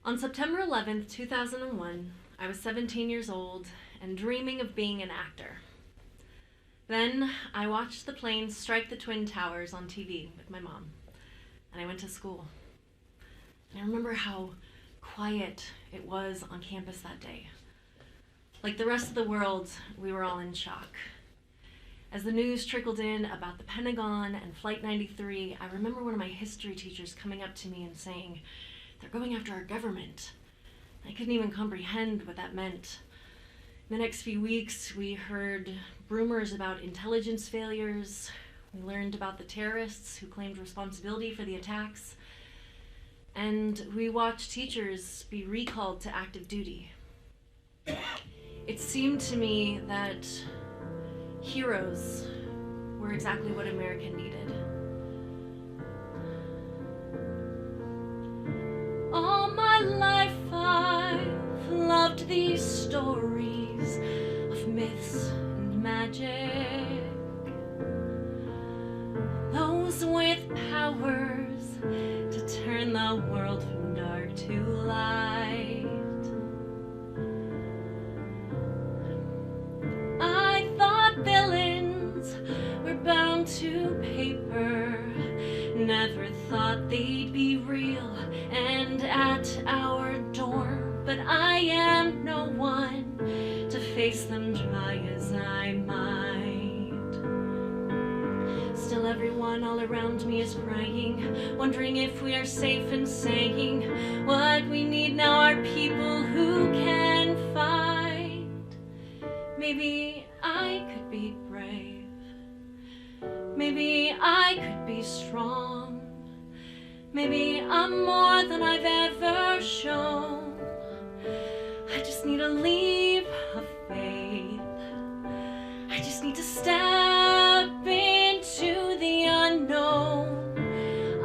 On September 11th, 2001, I was 17 years old and dreaming of being an actor. Then I watched the planes strike the Twin Towers on TV with my mom, and I went to school. And I remember how quiet it was on campus that day. Like the rest of the world, we were all in shock. As the news trickled in about the Pentagon and Flight 93, I remember one of my history teachers coming up to me and saying, "They're going after our government." I couldn't even comprehend what that meant. In the next few weeks, we heard rumors about intelligence failures. We learned about the terrorists who claimed responsibility for the attacks. And we watched teachers be recalled to active duty. It seemed to me that heroes were exactly what America needed. All my life I've loved these stories of myths and magic. Those with powers to turn the world from dark to light. I thought villains were bound to paper, never thought they'd be real and at our door. But I am no one to face them, try as I might. Still everyone all around me is praying, wondering if we are safe and saying what we need now are people who can fight. Maybe I could be brave. Maybe I could be strong. Maybe I'm more than I've ever shown. I just need a leap of faith. I just need to step into the unknown.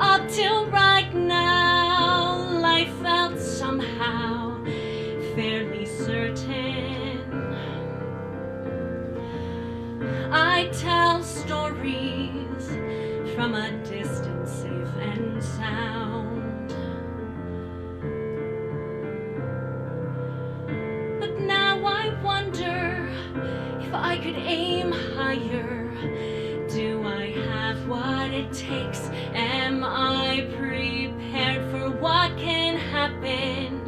Up till right now, life felt somehow fairly certain. I tell stories from a distance, safe and sound. But now I wonder if I could aim higher. Do I have what it takes? Am I prepared for what can happen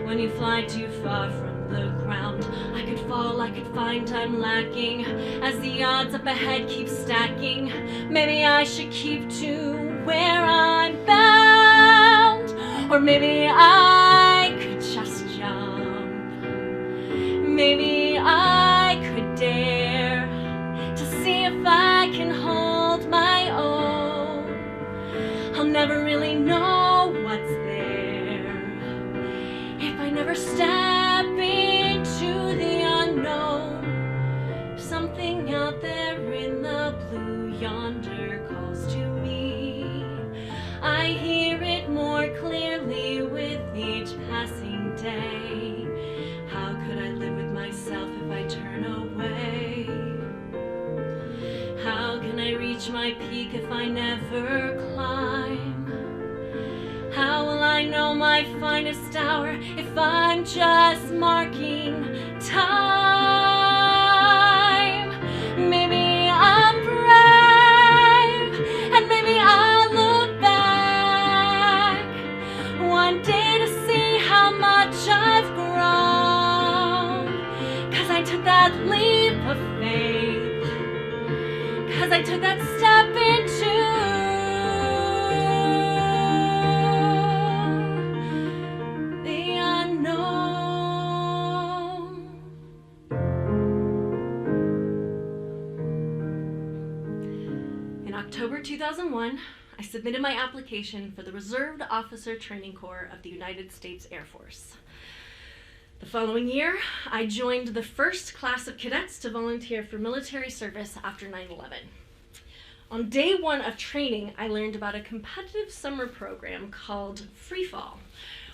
when you fly too far from the ground? I could fall, I could find I'm lacking as the odds up ahead keep stacking. Maybe I should keep to where I'm bound, or maybe I could just jump. Maybe I could dare to see if I can hold my own. I'll never really know what's there if I never step into the unknown. Something out there in the blue yonder calls to me. I hear it more clearly with each passing day. How could I live with myself if I turn away? How can I reach my peak if I never climb? How will I know my finest hour if I'm just marking time? Maybe I'm brave, and maybe I'll look back one day to see how much I've grown. 'Cause I took that leap of faith, 'cause I took that step into October 2001, I submitted my application for the Reserved Officer Training Corps of the United States Air Force. The following year, I joined the first class of cadets to volunteer for military service after 9/11. On day one of training, I learned about a competitive summer program called Free Fall,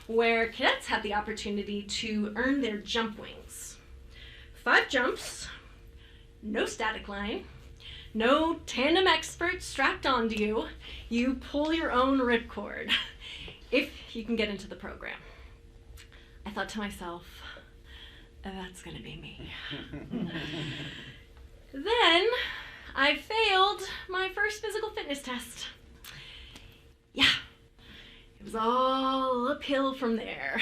where cadets had the opportunity to earn their jump wings. 5 jumps, no static line, no tandem expert strapped onto you. You pull your own ripcord, if you can get into the program. I thought to myself, that's gonna be me. Then I failed my first physical fitness test. Yeah, it was all uphill from there.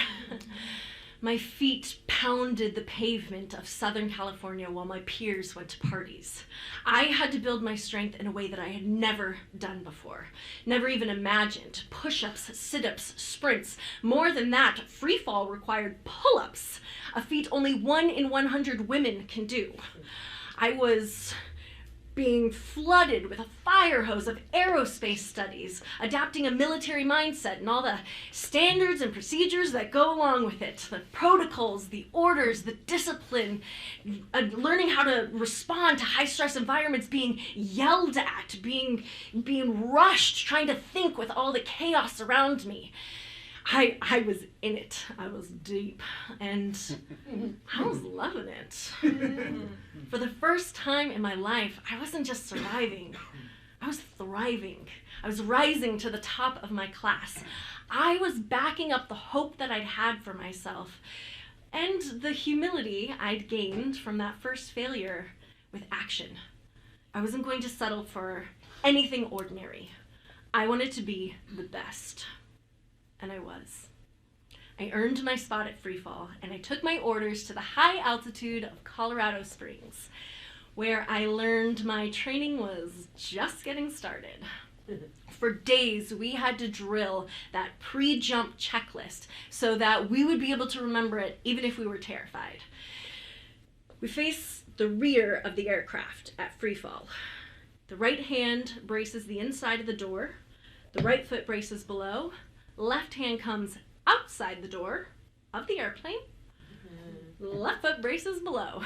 My feet pounded the pavement of Southern California while my peers went to parties. I had to build my strength in a way that I had never done before, never even imagined. Push-ups, sit-ups, sprints. More than that, free fall required pull-ups, a feat only 1 in 100 women can do. I was being flooded with a fire hose of aerospace studies, adapting a military mindset and all the standards and procedures that go along with it, the protocols, the orders, the discipline, learning how to respond to high-stress environments, being yelled at, being rushed, trying to think with all the chaos around me. I was in it. I was deep, and I was loving it. For the first time in my life, I wasn't just surviving, I was thriving. I was rising to the top of my class. I was backing up the hope that I'd had for myself and the humility I'd gained from that first failure with action. I wasn't going to settle for anything ordinary. I wanted to be the best. And I was. I earned my spot at freefall, and I took my orders to the high altitude of Colorado Springs, where I learned my training was just getting started. For days, we had to drill that pre-jump checklist so that we would be able to remember it even if we were terrified. We face the rear of the aircraft at freefall. The right hand braces the inside of the door, the right foot braces below, left hand comes outside the door of the airplane. Left foot braces below.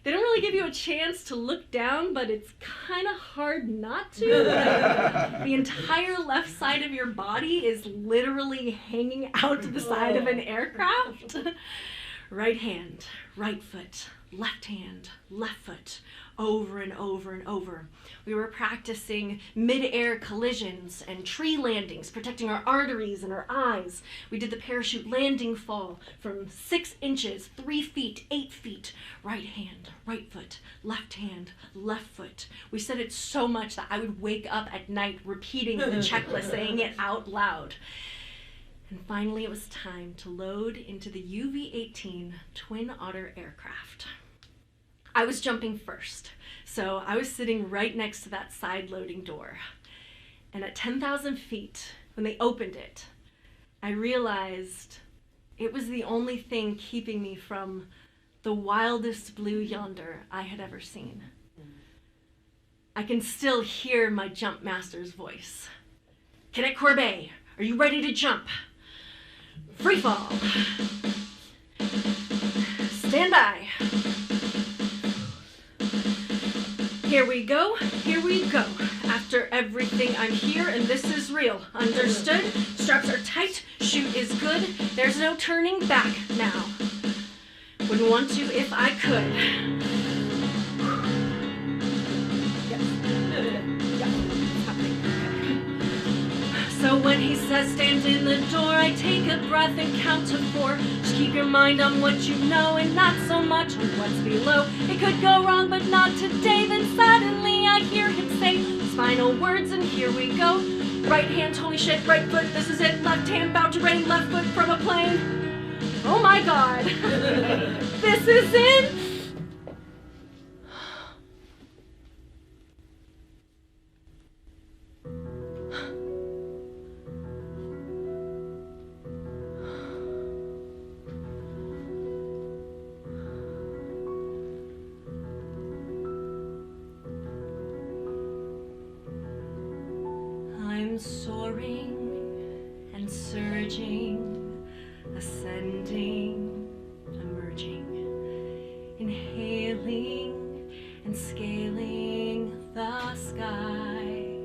They don't really give you a chance to look down, but it's kind of hard not to. The entire left side of your body is literally hanging out to the side of an aircraft. Right hand, right foot, left hand, left foot, over and over and over. We were practicing mid-air collisions and tree landings, protecting our arteries and our eyes. We did the parachute landing fall from 6 inches, 3 feet, 8 feet. Right hand, right foot, left hand, left foot. We said it so much that I would wake up at night repeating the checklist, saying it out loud. And finally it was time to load into the UV-18 Twin Otter aircraft. I was jumping first, so I was sitting right next to that side loading door. And at 10,000 feet, when they opened it, I realized it was the only thing keeping me from the wildest blue yonder I had ever seen. I can still hear my jump master's voice. Cadet Corbeil, are you ready to jump? Free fall. Stand by. Here we go, here we go. After everything, I'm here and this is real. Understood? Straps are tight, chute is good. There's no turning back now. Wouldn't want to if I could. So when he says stand in the door, I take a breath and count to 4. Just keep your mind on what you know and not so much on what's below. It could go wrong, but not today. Then suddenly I hear him say his final words, and here we go. Right hand, holy shit, right foot, this is it. Left hand, bout to rain, left foot from a plane. Oh my God, this is it. I'm soaring and surging, ascending, emerging, inhaling and scaling the sky,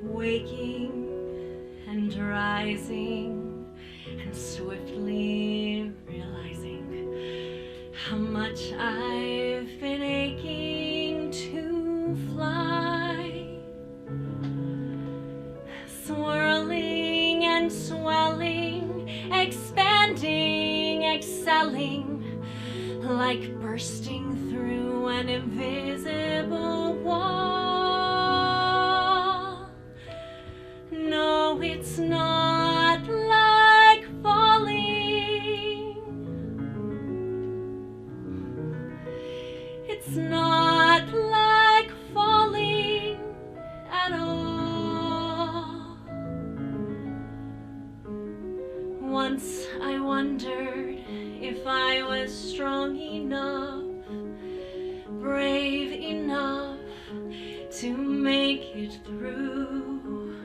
waking and rising and swiftly realizing how much I've been aching to fly. Swirling and swelling swelling, like bursting through an invisible wall. No, it's not like falling. It's not like falling at all. Once I wondered if I was strong enough, brave enough to make it through.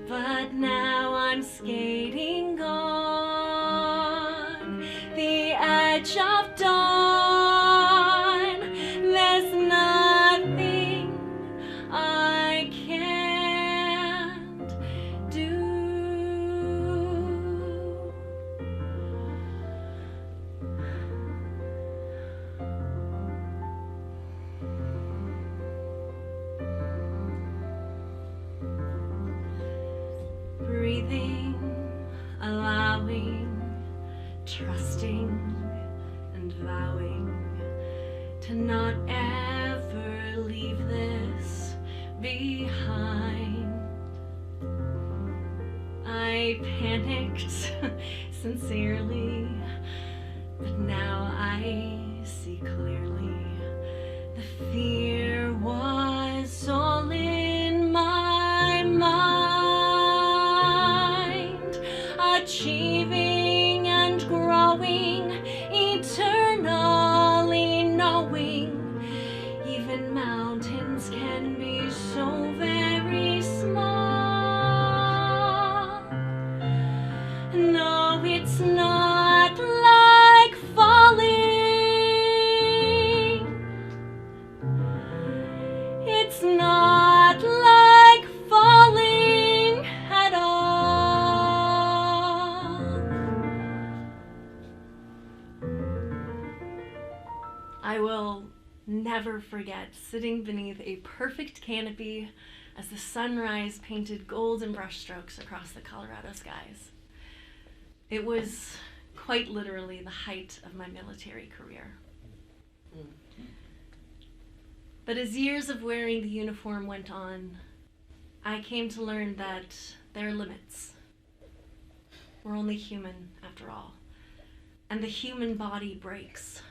But now I'm skating on the edge of dawn. There's nothing I can't do. Breathing, allowing, trusting, and vowing to not ever leave this behind. I panicked sincerely, but now I see clearly. The fear was all in my mind, achieving and growing, eternally knowing even mountains can be so very small. No, it's not like falling. It's not like falling at all. I will never forget sitting beneath a perfect canopy as the sunrise painted golden brushstrokes across the Colorado skies. It was quite literally the height of my military career. But as years of wearing the uniform went on, I came to learn that there are limits. We're only human, after all. And the human body breaks.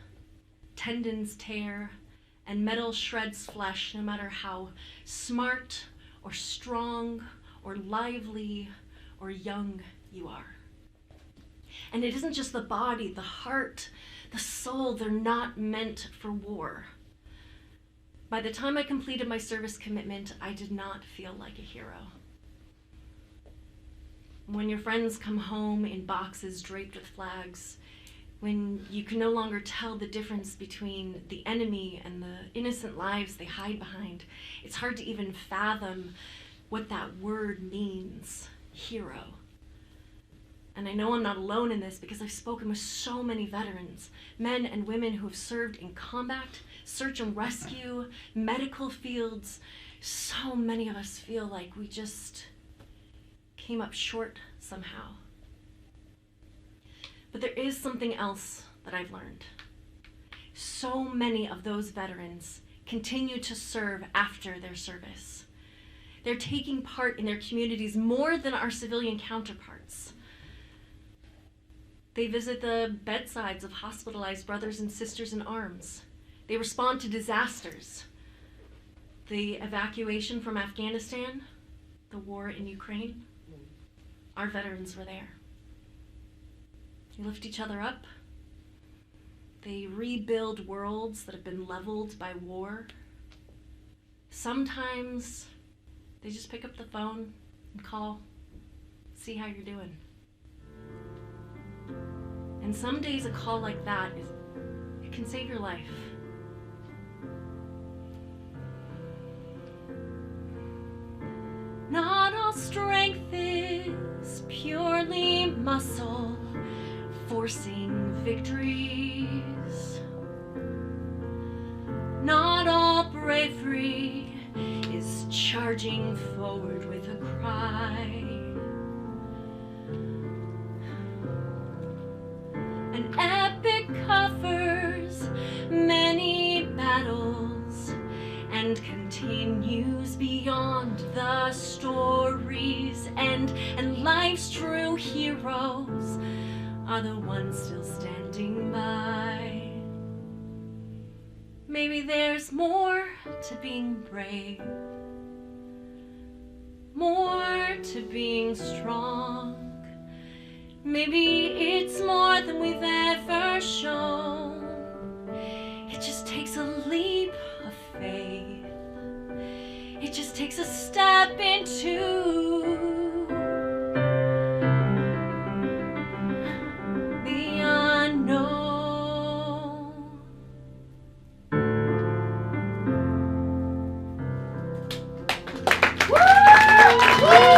Tendons tear, and metal shreds flesh, no matter how smart or strong or lively or young you are. And it isn't just the body, the heart, the soul, they're not meant for war. By the time I completed my service commitment, I did not feel like a hero. When your friends come home in boxes draped with flags, when you can no longer tell the difference between the enemy and the innocent lives they hide behind, it's hard to even fathom what that word means, hero. And I know I'm not alone in this because I've spoken with so many veterans, men and women who have served in combat, search and rescue, medical fields. So many of us feel like we just came up short somehow. But there is something else that I've learned. So many of those veterans continue to serve after their service. They're taking part in their communities more than our civilian counterparts. They visit the bedsides of hospitalized brothers and sisters in arms. They respond to disasters. The evacuation from Afghanistan, the war in Ukraine, our veterans were there. They lift each other up. They rebuild worlds that have been leveled by war. Sometimes they just pick up the phone and call, see how you're doing. And some days a call like that, it can save your life. Not all strength is purely muscle, forcing victories. Not all bravery is charging forward with a cry. And continues beyond the story's end, and life's true heroes are the ones still standing by. Maybe there's more to being brave, more to being strong. Maybe it's more than we've ever shown. It just takes a leap of faith. It just takes a step into the unknown. Woo!